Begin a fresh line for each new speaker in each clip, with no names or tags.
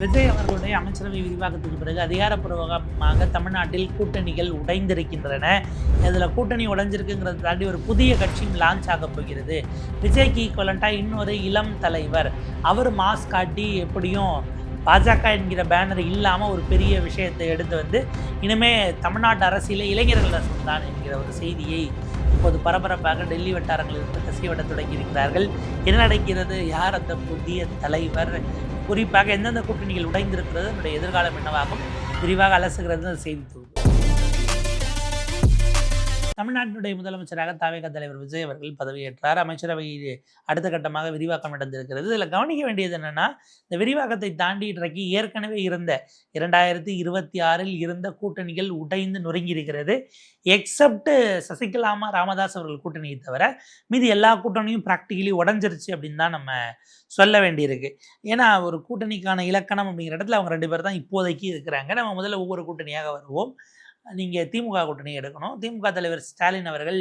விஜய் அவர்களுடைய அமைச்சரவை விரிவாக்கத்துக்கு பிறகு அதிகாரப்பூர்வமாக தமிழ்நாட்டில் கூட்டணிகள் உடைந்திருக்கின்றன. இதில் கூட்டணி உடைஞ்சிருக்குங்கிறத தாண்டி ஒரு புதிய கட்சியும் லான்ச் ஆக போகிறது. விஜய்க்கு ஈக்குவலண்ட்டாக இன்னொரு இளம் தலைவர், அவர் மாஸ் காட்டி எப்படியும் பாஜக என்கிற பேனர் இல்லாமல் ஒரு பெரிய விஷயத்தை எடுத்து வந்து இனிமே தமிழ்நாட்டு அரசியல இளைஞர்கள் தான் என்கிற ஒரு செய்தியை இப்போது பரபரப்பாக டெல்லி வட்டாரங்களிலிருந்து கசியவிட தொடங்கியிருக்கிறார்கள். என்ன நடக்கிறது? யார் அந்த புதிய தலைவர்? குறிப்பாக எந்தெந்த கூட்டணிகள் உடைந்திருக்கிறது, என்னுடைய எதிர்காலம் என்னவாகும், விரிவாக அலசுகிறது செய்தி தொகுப்பு. தமிழ்நாட்டினுடைய முதலமைச்சராக தவேக தலைவர் விஜய் அவர்கள் பதவியேற்றார். அமைச்சரவை அடுத்த கட்டமாக விரிவாக்கம் நடந்திருக்கிறது. இதில் கவனிக்க வேண்டியது என்னென்னா, இந்த விரிவாக்கத்தை தாண்டி இன்றைக்கு ஏற்கனவே இருந்த 2026 இருந்த கூட்டணிகள் உடைந்து நொறுங்கியிருக்கிறது. எக்ஸப்ட் சசிகலாமா ராமதாஸ் அவர்கள் கூட்டணியை தவிர மீதி எல்லா கூட்டணியும் ப்ராக்டிக்கலி உடஞ்சிருச்சு அப்படின்னு தான் நம்ம சொல்ல வேண்டியிருக்கு. ஏன்னா ஒரு கூட்டணிக்கான இலக்கணம் அப்படிங்கிற இடத்துல அவங்க 2 பேர் தான் இப்போதைக்கு இருக்கிறாங்க. நம்ம முதல்ல ஒவ்வொரு கூட்டணியாக வருவோம். நீங்கள் திமுக கூட்டணி எடுக்கணும். திமுக தலைவர் ஸ்டாலின் அவர்கள்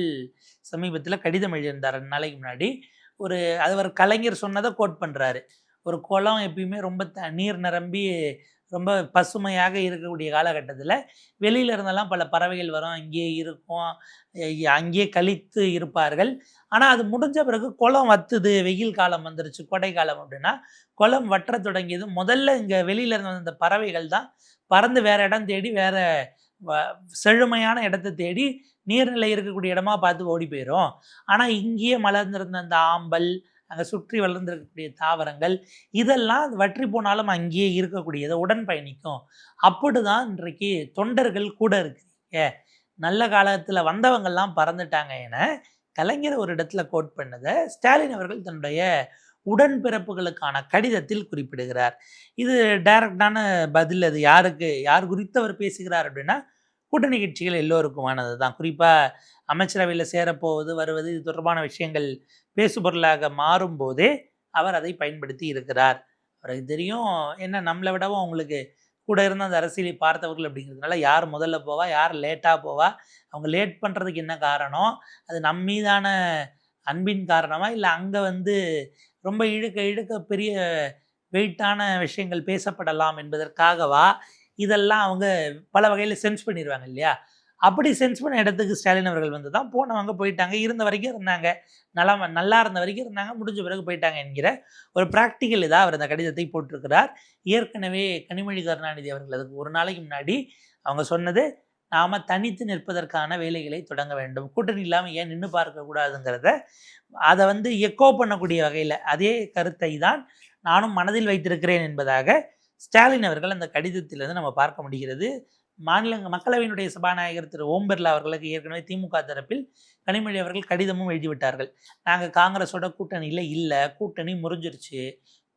சமீபத்தில் கடிதம் எழுதியிருந்தார் 2 நாளைக்கு முன்னாடி. அவர் கலைஞர் சொன்னதை கோட் பண்ணுறாரு. ஒரு குளம் எப்பயுமே ரொம்ப நீர் நிரம்பி ரொம்ப பசுமையாக இருக்கக்கூடிய காலகட்டத்தில் வெளியில இருந்தெல்லாம் பல பறவைகள் வரும், அங்கேயே இருக்கும், அங்கேயே கழித்து இருப்பார்கள். ஆனால் அது முடிஞ்ச பிறகு குளம் வத்துது, வெயில் காலம் வந்துருச்சு, கோடை காலம் அப்படின்னா குளம் வற்ற தொடங்கியது. முதல்ல இங்கே வெளியில இருந்த அந்த பறவைகள் தான் பறந்து வேற இடம் தேடி வேற செழுமையான இடத்தை தேடி நீர்நிலை இருக்கக்கூடிய இடமா பார்த்து ஓடி போயிடும். ஆனால் இங்கேயே மலர்ந்திருந்த அந்த ஆம்பல், அங்கே சுற்றி வளர்ந்துருக்கக்கூடிய தாவரங்கள், இதெல்லாம் வற்றி போனாலும் அங்கேயே இருக்கக்கூடியதை உடன் பயணிக்கும். அப்படி தான் இன்றைக்கு தொண்டர்கள் கூட இருக்கிறீங்க. நல்ல காலத்தில் வந்தவங்கள்லாம் பறந்துட்டாங்க என கலைஞர் ஒரு இடத்துல கோட் பண்ணதை ஸ்டாலின் அவர்கள் தன்னுடைய உடன்பிறப்புகளுக்கான கடிதத்தில் குறிப்பிடுகிறார். இது டைரக்டான பதில். அது யார் குறித்து அவர் பேசுகிறார் அப்படின்னா, கூட்டணி கட்சிகள் எல்லோருக்குமானது தான். குறிப்பாக அமைச்சரவையில் சேரப்போவது வருவது இது தொடர்பான விஷயங்கள் பேசுபொருளாக மாறும்போதே அவர் அதை பயன்படுத்தி இருக்கிறார். அவருக்கு தெரியும், என்ன நம்மளை விடவும் அவங்களுக்கு கூட இருந்த அந்த அரசியலை பார்த்தவர்கள் அப்படிங்கிறதுனால யார் முதல்ல போவா, யார் லேட்டாக போவா, அவங்க லேட் பண்ணுறதுக்கு என்ன காரணம், அது நம் மீதான அன்பின் காரணமாக, இல்லை அங்கே ரொம்ப இழுக்க பெரிய வெயிட்டான விஷயங்கள் பேசப்படலாம் என்பதற்காகவா, இதெல்லாம் அவங்க பல வகையில் சென்ஸ் பண்ணிடுவாங்க இல்லையா? அப்படி சென்ஸ் பண்ண இடத்துக்கு ஸ்டாலின் அவர்கள் வந்து தான் போனவங்க போயிட்டாங்க, இருந்த வரைக்கும் இருந்தாங்க, நல்லா இருந்த வரைக்கும் இருந்தாங்க, முடிஞ்ச பிறகு போயிட்டாங்க என்கிற ஒரு ப்ராக்டிக்கல் இதாக அவர் அந்த கடிதத்தை போட்டிருக்கிறார். ஏற்கனவே கனிமொழி கருணாநிதி அவர்கள் அதுக்கு ஒரு நாளைக்கு முன்னாடி அவங்க சொன்னது, நாம் தனித்து நிற்பதற்கான வேலைகளை தொடங்க வேண்டும், கூட்டணி இல்லாமல் ஏன் நின்று பார்க்கக்கூடாதுங்கிறத அதை எக்கோ பண்ணக்கூடிய வகையில் அதே கருத்தை தான் நானும் மனதில் வைத்திருக்கிறேன் என்பதாக ஸ்டாலின் அவர்கள் அந்த கடிதத்திலிருந்து நம்ம பார்க்க முடிகிறது. மக்களவையினுடைய சபாநாயகர் திரு ஓம் பிர்லா அவர்களுக்கு ஏற்கனவே திமுக தரப்பில் கனிமொழி அவர்கள் கடிதமும் எழுதிவிட்டார்கள். நாங்கள் காங்கிரஸோட கூட்டணியில் இல்லை, கூட்டணி முறிஞ்சிருச்சு,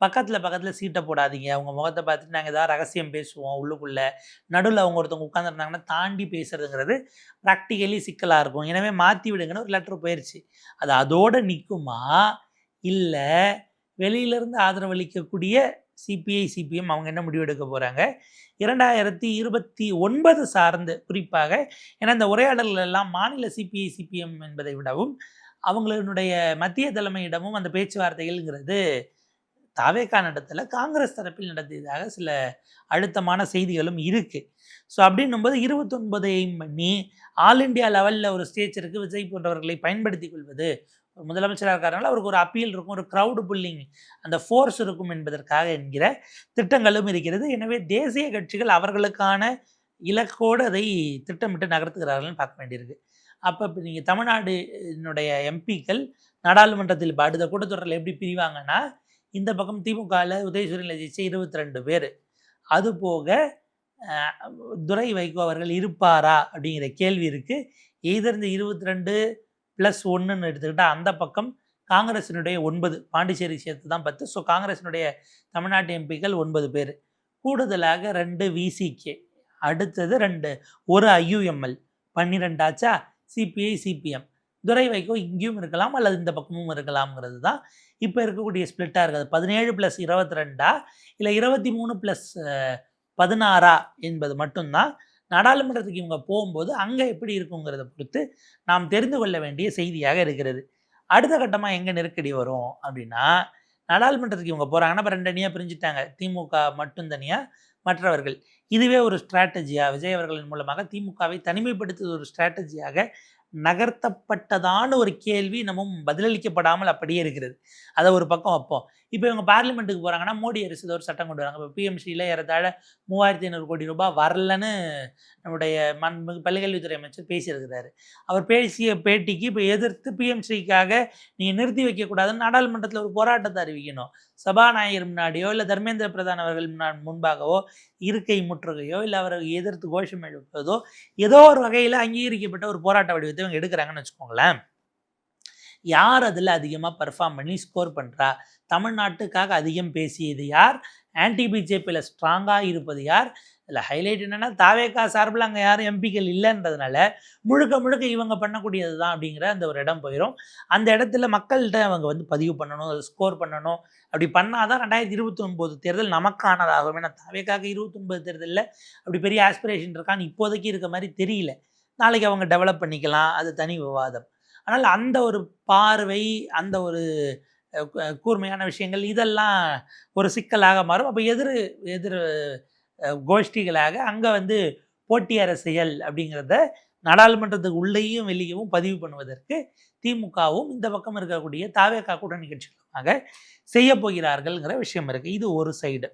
பக்கத்தில் சீட்டை போடாதீங்க, அவங்க முகத்தை பார்த்துட்டு நாங்கள் ஏதாவது ரகசியம் பேசுவோம், உள்ளுக்குள்ளே நடுவில் அவங்க ஒருத்தவங்க உட்காந்துருந்தாங்கன்னா தாண்டி பேசுறதுங்கிறது ப்ராக்டிக்கலி சிக்கலாக இருக்கும், எனவே மாற்றி விடுங்கன்னு ஒரு லெட்டர் போயிடுச்சு. அது அதோடு நிற்குமா, இல்லை வெளியிலேருந்து ஆதரவளிக்கக்கூடிய சிபிஐ சிபிஎம் அவங்க என்ன முடிவு எடுக்க போகிறாங்க, 2029 சார்ந்து குறிப்பாக, ஏன்னா இந்த உரையாடல்கள் எல்லாம் மாநில சிபிஐ சிபிஎம் என்பதை விடவும் அவங்களுடைய மத்திய தலைமையிடமும் அந்த பேச்சுவார்த்தைகள்ங்கிறது தாவேகா நடத்தல, காங்கிரஸ் தரப்பில் நடத்தியதாக சில அழுத்தமான செய்திகளும் இருக்குது. ஸோ அப்படின்னும்போது 29 பண்ணி ஆல் இண்டியா லெவலில் ஒரு ஸ்டேச்சருக்கு விஜய் போன்றவர்களை பயன்படுத்தி கொள்வது, ஒரு முதலமைச்சராக இருக்கிறனால அவருக்கு ஒரு அப்பீல் இருக்கும், ஒரு க்ரௌடு புல்லிங் அந்த ஃபோர்ஸ் இருக்கும் என்பதற்காக என்கிற திட்டங்களும் இருக்கிறது. எனவே தேசிய கட்சிகள் அவர்களுக்கான இலக்கோடு அதை திட்டமிட்டு நகர்த்துகிறார்கள்னு பார்க்க வேண்டியிருக்கு. அப்போ இப்போ நீங்கள் தமிழ்நாடுனுடைய எம்பிக்கள் நாடாளுமன்றத்தில் அடுத்த கூட்டத்தொடரில் எப்படி பிரிவாங்கன்னா, இந்த பக்கம் திமுகவில் உதயசூரியனில் ஜெயிச்ச 22 பேர், அதுபோக துரை வைகோ அவர்கள் இருப்பாரா அப்படிங்கிற கேள்வி இருக்குது. எய்தர் இந்த 22+1 எடுத்துக்கிட்டால் அந்த பக்கம் காங்கிரஸினுடைய 9, பாண்டிச்சேரி சேர்த்து தான் 10. ஸோ காங்கிரஸினுடைய தமிழ்நாட்டு எம்பிக்கள் 9 பேர், கூடுதலாக 2 விசிகே, அடுத்தது 1 ஐயுஎம்எல், 12 ஆச்சா. சிபிஐ சிபிஎம், துரை வைகோ இங்கேயும் இருக்கலாம் அல்லது இந்த பக்கமும் இருக்கலாம்ங்கிறது தான் இப்போ இருக்கக்கூடிய ஸ்பிளிட்டாக இருக்குது. 17+22 இல்லை 23+16 என்பது மட்டும்தான் நாடாளுமன்றத்துக்கு இவங்க போகும்போது அங்கே எப்படி இருக்குங்கிறத பொறுத்து நாம் தெரிந்து கொள்ள வேண்டிய செய்தியாக இருக்கிறது. அடுத்த கட்டமாக எங்கே நெருக்கடி வரும் அப்படின்னா, நாடாளுமன்றத்துக்கு இவங்க போகிறாங்கன்னா இப்போ 2 அணியாக பிரிஞ்சுட்டாங்க. திமுக மட்டும் தனியாக, மற்றவர்கள். இதுவே ஒரு ஸ்ட்ராட்டஜியா விஜய் அவர்களின் மூலமாக திமுகவை தனிமைப்படுத்துவது ஒரு ஸ்ட்ராட்டஜியாக நகர்த்தப்பட்டதான ஒரு கேள்வி இன்னமும் பதிலளிக்கப்படாமல் அப்படியே இருக்கிறது. அதை ஒரு பக்கம் வைப்போம். இப்போ இவங்க பார்லிமெண்ட்டுக்கு போகிறாங்கன்னா மோடி அரசு ஏதோ ஒரு சட்டம் கொண்டு வராங்க. இப்போ பிஎம்சியில் ஏறத்தாழ 3500 கோடி ரூபாய் வரலன்னு நம்முடைய பள்ளிக்கல்வித்துறை அமைச்சர் பேசியிருக்கிறாரு. அவர் பேசிய பேட்டிக்கு இப்போ எதிர்த்து பிஎம்சிக்காக நீங்கள் நிறுத்தி வைக்கக்கூடாதுன்னு நாடாளுமன்றத்தில் ஒரு போராட்டத்தை அறிவிக்கணும். சபாநாயகர் முன்னாடியோ இல்லை தர்மேந்திர பிரதான் அவர்கள் முன்பாகவோ இருக்கை முற்றுகையோ இல்லை அவரை எதிர்த்து கோஷம் எழுப்பதோ ஏதோ ஒரு வகையில் அங்கீகரிக்கப்பட்ட ஒரு போராட்ட வடிவத்தை இவங்க எடுக்கிறாங்கன்னு வச்சுக்கோங்களேன். யார் அதில் அதிகமாக பர்ஃபார்ம் பண்ணி ஸ்கோர் பண்ணுறா, தமிழ்நாட்டுக்காக அதிகம் பேசியது யார், ஆன்டி பிஜேபியில் ஸ்ட்ராங்காக இருப்பது யார், இல்லை ஹைலைட் என்னென்னா தாவேகா சார்பில் அங்கே யாரும் எம்பிக்கள் இல்லைன்றதுனால முழுக்க முழுக்க இவங்க பண்ணக்கூடியது தான் அப்படிங்கிற அந்த ஒரு இடம் போயிடும். அந்த இடத்துல மக்கள்கிட்ட அவங்க வந்து பதிவு பண்ணணும், அதை ஸ்கோர் பண்ணணும். அப்படி பண்ணால் தான் 2029 தேர்தல் நமக்கானதாகும். ஏன்னா தாவேக்காக 29 தேர்தலில் அப்படி பெரிய ஆஸ்பிரேஷன் இருக்கான்னு இப்போதைக்கு இருக்க மாதிரி தெரியல. நாளைக்கு அவங்க டெவலப் பண்ணிக்கலாம், அது தனி விவாதம். ஆனால் அந்த ஒரு பார்வை, அந்த ஒரு கூர்மையான விஷயங்கள் இதெல்லாம் ஒரு சிக்கலாக மாறும். அப்போ எதிர் கோஷ்டிகளாக அங்கே வந்து போட்டி அரசியல் அப்படிங்கிறத நாடாளுமன்றத்துக்கு உள்ளேயும் வெளியவும் பதிவு பண்ணுவதற்கு திமுகவும் இந்த பக்கம் இருக்கக்கூடிய தாவேகா கூட்டணி கட்சிகளுமாக செய்ய போகிறார்கள்ங்கிற விஷயம் இருக்குது. இது ஒரு சைடு.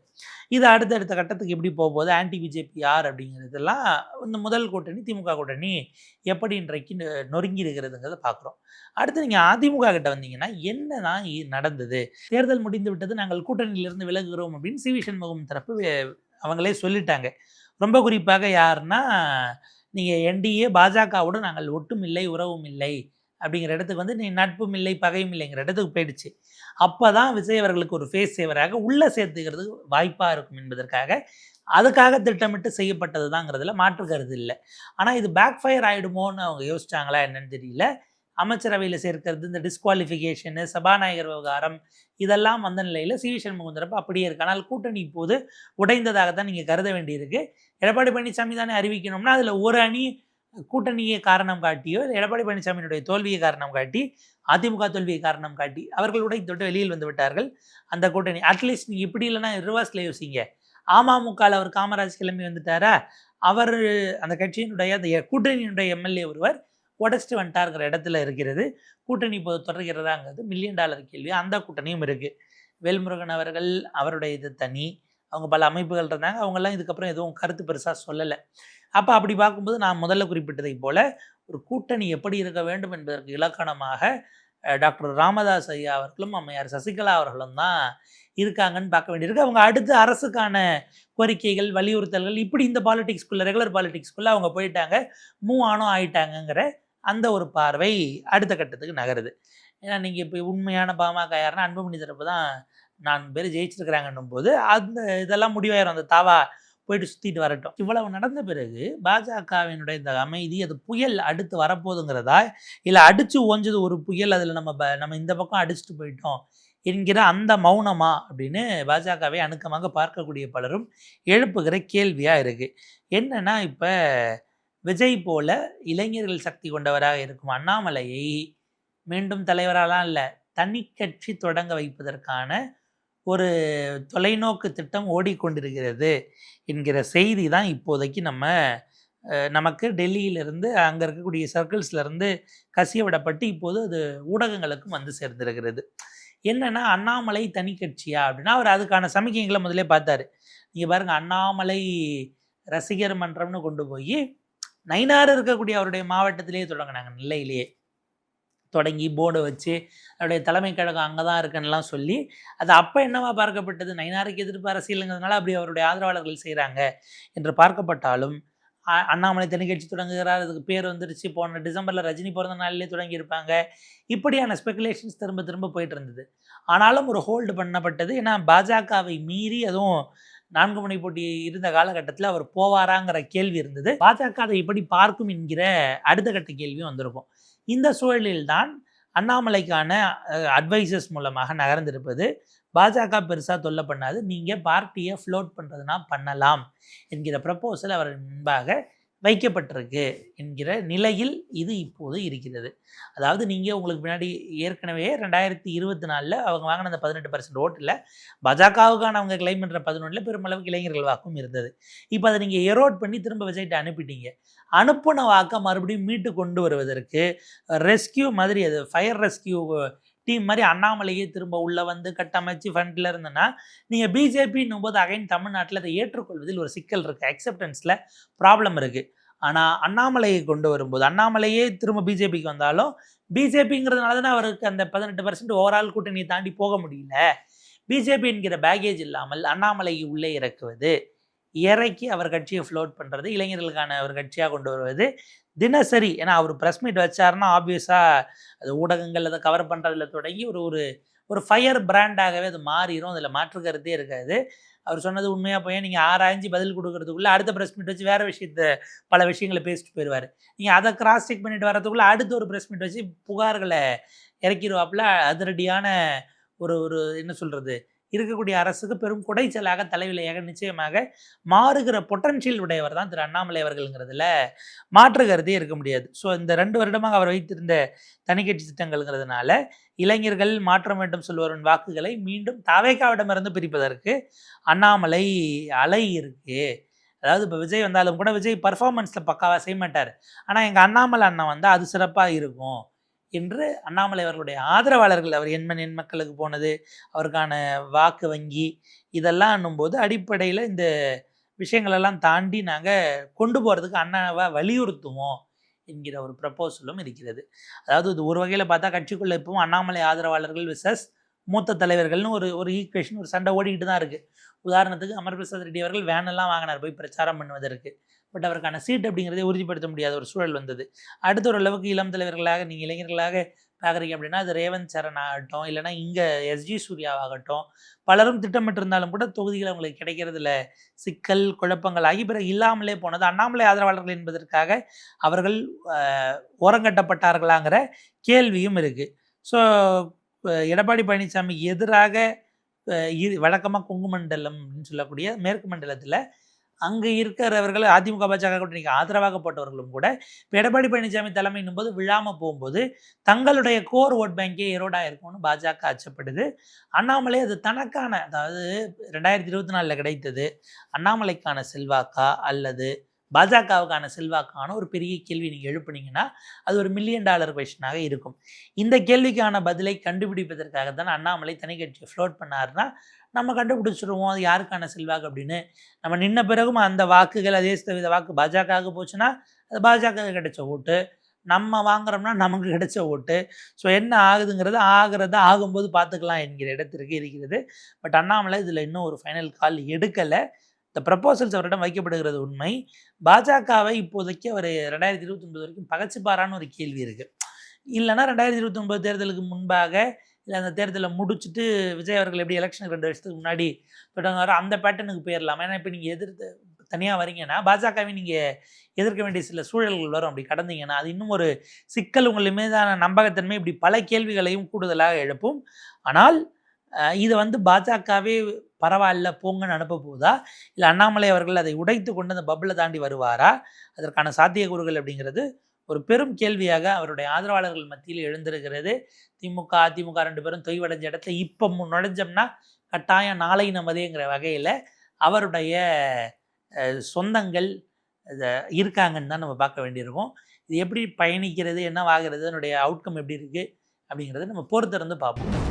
இது அடுத்தடுத்த கட்டத்துக்கு எப்படி போகும்போது ஆன்டி பிஜேபி யார் அப்படிங்கிறதெல்லாம் இந்த முதல் கூட்டணி திமுக கூட்டணி எப்படி இன்றைக்கு நொறுங்கி இருக்கிறதுங்கிறத பார்க்குறோம். அடுத்து நீங்கள் அதிமுக கிட்ட வந்தீங்கன்னா என்ன தான் நடந்தது, தேர்தல் முடிந்து விட்டது, நாங்கள் கூட்டணியிலிருந்து விலகுகிறோம் அப்படின்னு சி வி சண்முகம் தரப்பு அவங்களே சொல்லிட்டாங்க. ரொம்ப குறிப்பாக யாருன்னா, நீங்கள் என்டிஏ பாஜகவோடு நாங்கள் ஒட்டும் இல்லை உறவும் இல்லை அப்படிங்கிற இடத்துக்கு வந்து நீ நட்பும் இல்லை பகையும் இல்லைங்கிற இடத்துக்கு போயிடுச்சு. அப்போ தான் விஜய் அவர்களுக்கு ஒரு ஃபேஸ் சேவராக உள்ளே சேர்த்துக்கிறதுக்கு வாய்ப்பாக இருக்கும் என்பதற்காக அதுக்காக திட்டமிட்டு செய்யப்பட்டது தாங்கிறதுல மாற்று கருது இல்லை. ஆனால் இது பேக் ஃபயர் ஆகிடுமோன்னு அவங்க யோசிச்சாங்களா என்னன்னு தெரியல. அமைச்சரவையில் சேர்க்கிறது, இந்த டிஸ்குவாலிஃபிகேஷனு, சபாநாயகர் விவகாரம் இதெல்லாம் வந்த நிலையில் சி வி சண்முகம் தரப்பு அப்படியே இருக்குது. ஆனால் கூட்டணி இப்போது உடைந்ததாகத்தான் நீங்கள் கருத வேண்டியிருக்கு. எடப்பாடி பழனிசாமி தானே அறிவிக்கணும்னா அதில் ஒரு அணி கூட்டணியை காரணம் காட்டியோ இல்லை எடப்பாடி பழனிசாமியினுடைய தோல்வியை காரணம் காட்டி, அதிமுக தோல்வியை காரணம் காட்டி அவர்களுடைய தொட்டு வெளியில் வந்து விட்டார்கள் அந்த கூட்டணி. அட்லீஸ்ட் நீங்கள் இப்படி இல்லைன்னா ரிவர்ஸில் யோசிங்க. அமமுகவில் அவர் காமராஜ் கிளம்பி வந்துட்டாரா, அவர் அந்த கட்சியினுடைய அந்த கூட்டணியினுடைய எம்எல்ஏ ஒருவர் உடச்சிட்டு வந்துட்டாருங்கிற இடத்துல இருக்கிறது. கூட்டணி இப்போது தொடர்கிறதாங்கிறது $1 மில்லியன் கேள்வி. அந்த கூட்டணியும் இருக்குது. வேல்முருகன் அவர்கள் அவருடைய இது தனி, அவங்க பல அமைப்புகள் இருந்தாங்க, அவங்கெல்லாம் இதுக்கப்புறம் எதுவும் கருத்து பெருசாக சொல்லலை. அப்போ அப்படி பார்க்கும்போது நான் முதல்ல குறிப்பிட்டதை போல் ஒரு கூட்டணி எப்படி இருக்க வேண்டும் என்பதற்கு இலக்கணமாக டாக்டர் ராமதாஸ் ஐயா அவர்களும் அம்மையார் சசிகலா அவர்களும் தான் இருக்காங்கன்னு பார்க்க வேண்டியிருக்கு. அவங்க அடுத்து அரசுக்கான கோரிக்கைகள் வலியுறுத்தல்கள் இப்படி இந்த பாலிடிக்ஸ்குள்ளே ரெகுலர் பாலிடிக்ஸ்குள்ளே அவங்க போயிட்டாங்க, மூவ் ஆனும் ஆயிட்டாங்கங்கிற அந்த ஒரு பார்வை அடுத்த கட்டத்துக்கு நகருது. ஏன்னா நீங்கள் இப்போ உண்மையான பாமக யாருன்னா அன்புமணி தரப்பு தான் 4 பேர் ஜெயிச்சிருக்கிறாங்கன்னும் போது அந்த இதெல்லாம் முடிவாயிரும். அந்த தாவா போயிட்டு சுற்றிட்டு வரட்டும். இவ்வளவு நடந்த பிறகு பாஜகவினுடைய இந்த அமைதி அது புயல் அடுத்து வரப்போகுதுங்கிறதா, இல்லை அடித்து ஓஞ்சது ஒரு புயல், அதில் நம்ம இந்த பக்கம் அடிச்சுட்டு போயிட்டோம் என்கிற அந்த மௌனமா அப்படின்னு பாஜகவை அணுக்கமாக பார்க்கக்கூடிய பலரும் எழுப்புகிற கேள்வியாக இருக்குது. என்னென்னா, இப்போ விஜய் போல இளைஞர்கள் சக்தி கொண்டவராக இருக்கும் அண்ணாமலையை மீண்டும் தலைவராலாம் இல்லை, தனி கட்சி தொடங்க வைப்பதற்கான ஒரு தொலைநோக்கு திட்டம் ஓடிக்கொண்டிருக்கிறது என்கிற செய்தி தான் இப்போதைக்கு நமக்கு டெல்லியிலிருந்து அங்கே இருக்கக்கூடிய சர்க்கிள்ஸ்லேருந்து கசிய விடப்பட்டு இப்போது அது ஊடகங்களுக்கும் வந்து சேர்ந்திருக்கிறது. என்னென்னா, அண்ணாமலை தனி கட்சியா அப்படின்னா அவர் அதுக்கான சமிக்கைகளை முதலே பார்த்தாரு. நீங்கள் பாருங்கள், அண்ணாமலை ரசிகர் மன்றம்னு கொண்டு போய் நயினார் இருக்கக்கூடிய அவருடைய மாவட்டத்திலேயே தொடங்கினாங்க. நெல்லையிலேயே தொடங்கி போர்டை வச்சு அவருடைய தலைமை கழகம் அங்கே தான் இருக்குன்னெலாம் சொல்லி அது அப்போ என்னவா பார்க்கப்பட்டது, நயினாருக்கு எதிர்ப்பு அரசியலுங்கிறதுனால அப்படி அவருடைய ஆதரவாளர்கள் செய்கிறாங்க என்று பார்க்கப்பட்டாலும் அண்ணாமலை தனி கட்சி தொடங்குகிறார், அதுக்கு பேர் வந்துருச்சு, போன டிசம்பரில் ரஜினி பிறந்த நாளிலே தொடங்கியிருப்பாங்க, இப்படியான ஸ்பெகுலேஷன்ஸ் திரும்ப திரும்ப போயிட்டு இருந்தது. ஆனாலும் ஒரு ஹோல்டு பண்ணப்பட்டது. ஏன்னா பாஜகவை மீறி அதுவும் 4 முனை போட்டி இருந்த காலகட்டத்தில் அவர் போவாராங்கிற கேள்வி இருந்தது. பாஜக அதை எப்படி பார்க்கும் என்கிற அடுத்த கட்ட கேள்வியும் வந்திருக்கும். இந்த சூழலில்தான் அண்ணாமலைக்கான அட்வைசர்ஸ் மூலமாக நகர்ந்திருப்பது. பாஜக பெருசாக தொல்லை பண்ணாது, நீங்கள் பார்ட்டியை ஃப்ளோட் பண்ணுறதுனா பண்ணலாம் என்கிற ப்ரப்போசல் அவர் முன்பாக வைக்கப்பட்டிருக்கு என்கிற நிலையில் இது இப்போது இருக்கிறது. அதாவது நீங்கள் உங்களுக்கு முன்னாடி ஏற்கனவே 2024 அவங்க வாங்கின அந்த 18% ஓட்டில் பாஜகவுக்கான அவங்க கிளைம் பண்ணுற 11 பெருமளவுக்கு இளைஞர்கள் வாக்கும் இருந்தது. இப்போ அதை நீங்கள் எரோட் பண்ணி திரும்ப விஜய்கிட்ட அனுப்பிட்டீங்க. அனுப்புன வாக்கை மறுபடியும் மீட்டு கொண்டு வருவதற்கு ரெஸ்கியூ மாதிரி, அது ஃபயர் ரெஸ்கியூ டீம் மாதிரி அண்ணாமலையே திரும்ப உள்ளே வந்து கட்டமைச்சு ஃபண்டில் இருந்ததுன்னா, நீங்கள் பிஜேபின்னும் போது அகைன் தமிழ்நாட்டில் அதை ஏற்றுக்கொள்வதில் ஒரு சிக்கல் இருக்குது, அக்செப்டன்ஸில் ப்ராப்ளம் இருக்குது. ஆனால் அண்ணாமலையை கொண்டு வரும்போது, அண்ணாமலையே திரும்ப பிஜேபிக்கு வந்தாலும் பிஜேபிங்கிறதுனால தானே அவருக்கு அந்த 18% ஓவரால் கூட்டணியை தாண்டி போக முடியல. பிஜேபி என்கிற பேகேஜ் இல்லாமல் அண்ணாமலையை உள்ளே இறக்குவது, இறக்கி அவர் கட்சியை ஃப்ளோட் பண்ணுறது, இளைஞர்களுக்கான ஒரு கட்சியாக கொண்டு வருவது தினசரி. ஏன்னா அவர் ப்ரெஸ் மீட் வச்சாருன்னா ஆப்வியஸாக அது ஊடகங்கள் அதை கவர் பண்ணுறதுல தொடங்கி ஒரு ஒரு ஒரு ஃபயர் பிராண்டாகவே அது மாறிடும். அதில் மாற்று கருத்தே இருக்காது. அவர் சொன்னது உண்மையாக போய் நீங்கள் ஆராய்ஞ்சு பதில் கொடுக்கறதுக்குள்ளே அடுத்த ப்ரெஸ் மீட் வச்சு வேறு பல விஷயங்களை பேசிட்டு போயிடுவார். நீங்கள் அதை கிராஸ் செக் பண்ணிட்டு வரதுக்குள்ளே அடுத்த ஒரு ப்ரெஸ் மீட் வச்சு புகார்களை இறக்கிடுவாப்புல. அதிரடியான ஒரு ஒரு என்ன சொல்கிறது, இருக்கக்கூடிய அரசுக்கு பெரும் குடைச்சலாக தலைவிலையாக நிச்சயமாக மாறுகிற பொட்டன்ஷியல் உடையவர் தான் திரு அண்ணாமலை அவர்கள்ங்கிறதுல மாற்று கருத்தே இருக்க முடியாது. ஸோ இந்த 2 வருடமாக அவர் வைத்திருந்த தனிக்கட்சி திட்டங்கள்ங்கிறதுனால இளைஞர்கள் மாற்றம் வேண்டும் சொல்வரின் வாக்குகளை மீண்டும் தவேகாவிடமிருந்து பிரிப்பதற்கு அண்ணாமலை அலை இருக்கு. அதாவது இப்போ விஜய் வந்தாலும் கூட விஜய் பர்ஃபார்மன்ஸில் பக்காவாக செய்ய மாட்டார். ஆனால் எங்கள் அண்ணாமலை அண்ணன் வந்தால் அது சிறப்பாக இருக்கும் என்று அண்ணாமலை அவர்களுடைய ஆதரவாளர்கள், அவர் எண் மக்களுக்கு போனது, அவருக்கான வாக்கு வங்கி இதெல்லாம் என்னும்போது அடிப்படையில் இந்த விஷயங்களெல்லாம் தாண்டி நாங்கள் கொண்டு போகிறதுக்கு அண்ணாவை வலியுறுத்துவோம் என்கிற ஒரு ப்ரப்போசலும் இருக்கிறது. அதாவது இது ஒரு வகையில் பார்த்தா கட்சிக்குள்ளே இப்பவும் அண்ணாமலை ஆதரவாளர்கள் விசஸ் மூத்த தலைவர்கள்னு ஒரு ஒரு ஈக்குவேஷன், ஒரு சண்டை ஓடிக்கிட்டு தான் இருக்குது. உதாரணத்துக்கு அமர் பிரசாத் ரெட்டி அவர்கள் வேனெல்லாம் வாங்கினார் போய் பிரச்சாரம் பண்ணுவதற்கு. பட் அவருக்கான சீட் அப்படிங்கிறதே உறுதிப்படுத்த முடியாத ஒரு சூழல் வந்தது. அடுத்த ஒரு அளவுக்கு இளம் தலைவர்களாக நீங்கள் இளைஞர்களாக பார்க்குறீங்க அப்படின்னா அது ரேவந்த் சரண் ஆகட்டும், இல்லைனா இங்கே எஸ்ஜி சூர்யாவாகட்டும், பலரும் திட்டமிட்டிருந்தாலும் கூட தொகுதிகள் அவங்களுக்கு கிடைக்கிறதுல சிக்கல் குழப்பங்கள் ஆகி பிறகு இல்லாமலே போனது. அண்ணாமலை ஆதரவாளர்கள் என்பதற்காக அவர்கள் ஓரங்கட்டப்பட்டார்களாங்கிற கேள்வியும் இருக்குது. ஸோ எடப்பாடி பழனிசாமிக்கு எதிராக வழக்கமாக கொங்கு மண்டலம் சொல்லக்கூடிய மேற்கு மண்டலத்தில் அங்கே இருக்கிறவர்கள் அதிமுக பாஜக கூட்டணிக்கு ஆதரவாக போட்டவர்களும் கூட இப்போ எடப்பாடி பழனிசாமி தலைமையினும் போது விழாமல் போகும்போது தங்களுடைய கோர் ஓட் பேங்கே எரோடாக இருக்கும்னு பாஜக அச்சப்படுது. அண்ணாமலை அது தனக்கான, அதாவது 2024 கிடைத்தது அண்ணாமலைக்கான செல்வாக்கா அல்லது பாஜகவுக்கான செல்வாக்கான ஒரு பெரிய கேள்வி நீங்கள் எழுப்புனீங்கன்னா அது ஒரு $1 மில்லியன் கொஸ்டினாக இருக்கும். இந்த கேள்விக்கான பதிலை கண்டுபிடிப்பதற்காக தான் அண்ணாமலை தனி கட்சியை ஃப்ளோட் பண்ணாருன்னா நம்ம கண்டுபிடிச்சிருவோம் அது யாருக்கான செல்வாக்கு அப்படின்னு. நம்ம நின்ன பிறகும் அந்த வாக்குகள் அதே சதவீத வாக்கு பாஜகவுக்கு போச்சுன்னா அது பாஜக கிடைச்ச ஓட்டு, நம்ம வாங்குறோம்னா நமக்கு கிடைச்ச ஓட்டு. ஸோ என்ன ஆகுதுங்கிறது ஆகும்போது பார்த்துக்கலாம் என்கிற இடத்திற்கு இருக்கிறது. பட் அண்ணாமலை இதில் இன்னும் ஒரு ஃபைனல் கால் எடுக்கலை. இந்த ப்ரப்போசல்ஸ் அவரிடம் வைக்கப்படுகிறது உண்மை. பாஜகவை இப்போதைக்கு அவர் 2029 வரைக்கும் பகச்சிப்பாரான்னு ஒரு கேள்வி இருக்குது. இல்லைனா 2029 தேர்தலுக்கு முன்பாக இல்லை அந்த தேர்தலை முடிச்சுட்டு விஜய் அவர்கள் எப்படி எலெக்ஷனுக்கு 2 வருஷத்துக்கு முன்னாடி தொடங்குவாரோ அந்த பேட்டர்னுக்கு போயிடலாம். ஏன்னா இப்போ நீங்கள் எதிர்த்து தனியாக வரீங்கன்னா பாஜகவை நீங்கள் எதிர்க்க வேண்டிய சில சூழல்கள் வரும். அப்படி கடந்தீங்கன்னா அது இன்னும் ஒரு சிக்கல், உங்கள் மீதான நம்பகத்தன்மை, இப்படி பல கேள்விகளையும் கூடுதலாக எழுப்பும். ஆனால் இதை பாஜகவே பரவாயில்ல போங்கன்னு அனுப்ப போதா, இல்லை அண்ணாமலை அவர்கள் அதை உடைத்து கொண்டு அந்த பப்பிளை தாண்டி வருவாரா, அதற்கான சாத்தியக்கூறுகள் அப்படிங்கிறது ஒரு பெரும் கேள்வியாக அவருடைய ஆதரவாளர்கள் மத்தியில் எழுந்திருக்கிறது. திமுக அதிமுக 2 பேரும் தொய்வடைஞ்ச இடத்துல இப்போ நுழைஞ்சோம்னா கட்டாயம் நாளை நமதேங்கிற வகையில் அவருடைய சொந்தங்கள் இருக்காங்கன்னு தான் நம்ம பார்க்க வேண்டியிருக்கும். இது எப்படி பயணிக்கிறது, என்னவாகிறது, அதனுடைய அவுட்கம் எப்படி இருக்குது அப்படிங்கிறத நம்ம பொறுத்திருந்து பார்ப்போம்.